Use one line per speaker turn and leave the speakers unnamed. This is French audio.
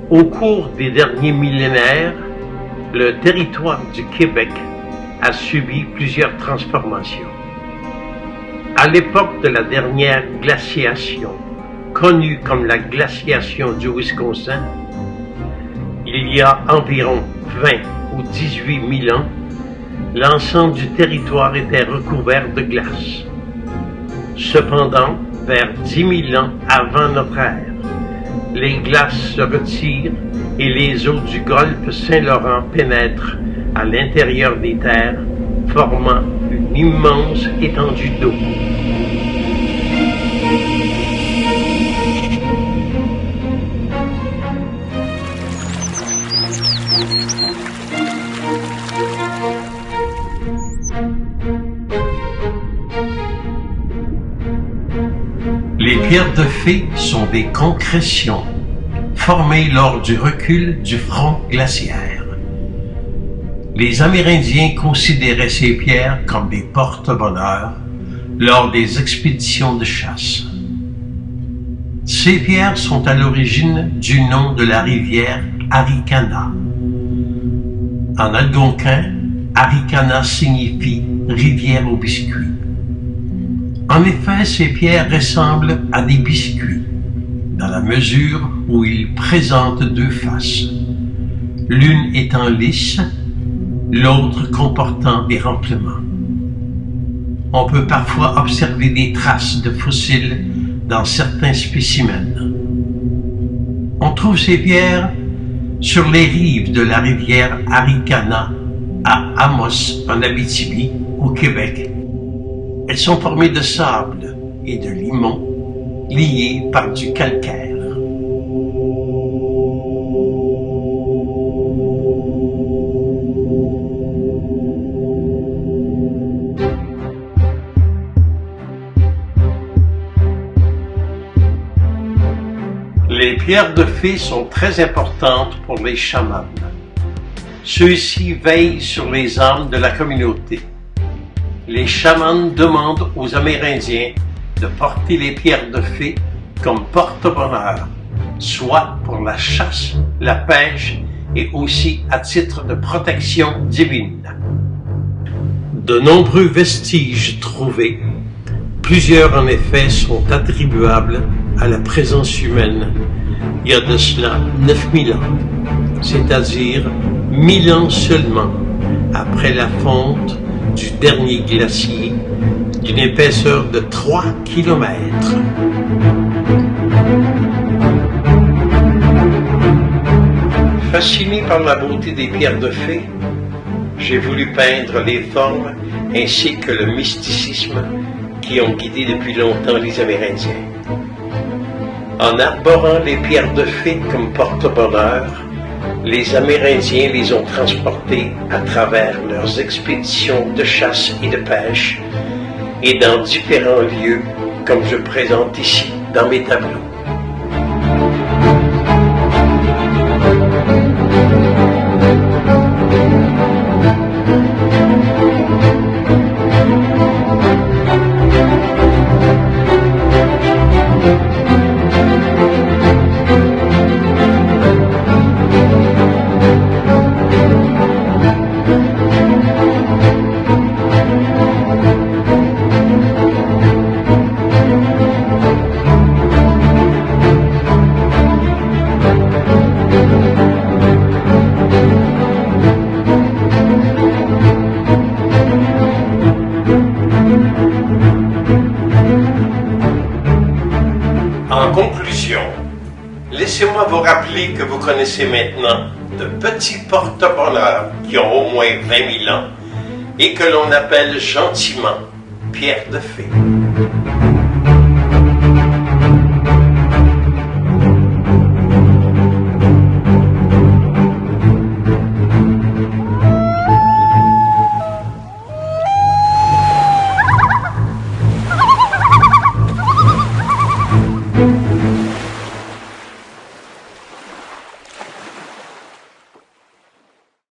Au cours des derniers millénaires, le territoire du Québec a subi plusieurs transformations. À l'époque de la dernière glaciation, connue comme la glaciation du Wisconsin, il y a environ 20 ou 18 000 ans, l'ensemble du territoire était recouvert de glace. Cependant, vers 10 000 ans avant notre ère, les glaces se retirent et les eaux du golfe Saint-Laurent pénètrent à l'intérieur des terres, formant une immense étendue d'eau. Les pierres de fée sont des concrétions formées lors du recul du front glaciaire. Les Amérindiens considéraient ces pierres comme des porte-bonheur lors des expéditions de chasse. Ces pierres sont à l'origine du nom de la rivière Arikana. En algonquin, Arikana signifie rivière aux biscuits. En effet, ces pierres ressemblent à des biscuits, dans la mesure où ils présentent deux faces, l'une étant lisse, l'autre comportant des remplements. On peut parfois observer des traces de fossiles dans certains spécimens. On trouve ces pierres sur les rives de la rivière Arikana à Amos, en Abitibi, au Québec. Elles sont formées de sable et de limon, liées par du calcaire. Les pierres de fée sont très importantes pour les chamans. Ceux-ci veillent sur les âmes de la communauté. Les chamans demandent aux Amérindiens de porter les pierres de fée comme porte-bonheur, soit pour la chasse, la pêche et aussi à titre de protection divine. De nombreux vestiges trouvés, plusieurs en effet sont attribuables à la présence humaine il y a de cela 9000 ans, c'est-à-dire 1000 ans seulement après la fonte du dernier glacier d'une épaisseur de 3 kilomètres. Fasciné par la beauté des pierres de fée, j'ai voulu peindre les formes ainsi que le mysticisme qui ont guidé depuis longtemps les Amérindiens. En arborant les pierres de fée comme porte-bonheur, les Amérindiens les ont transportées à travers leurs expéditions de chasse et de pêche et dans différents lieux comme je présente ici dans mes tableaux. En conclusion, laissez-moi vous rappeler que vous connaissez maintenant de petits porte-bonheurs qui ont au moins 20 000 ans et que l'on appelle gentiment pierres de fée.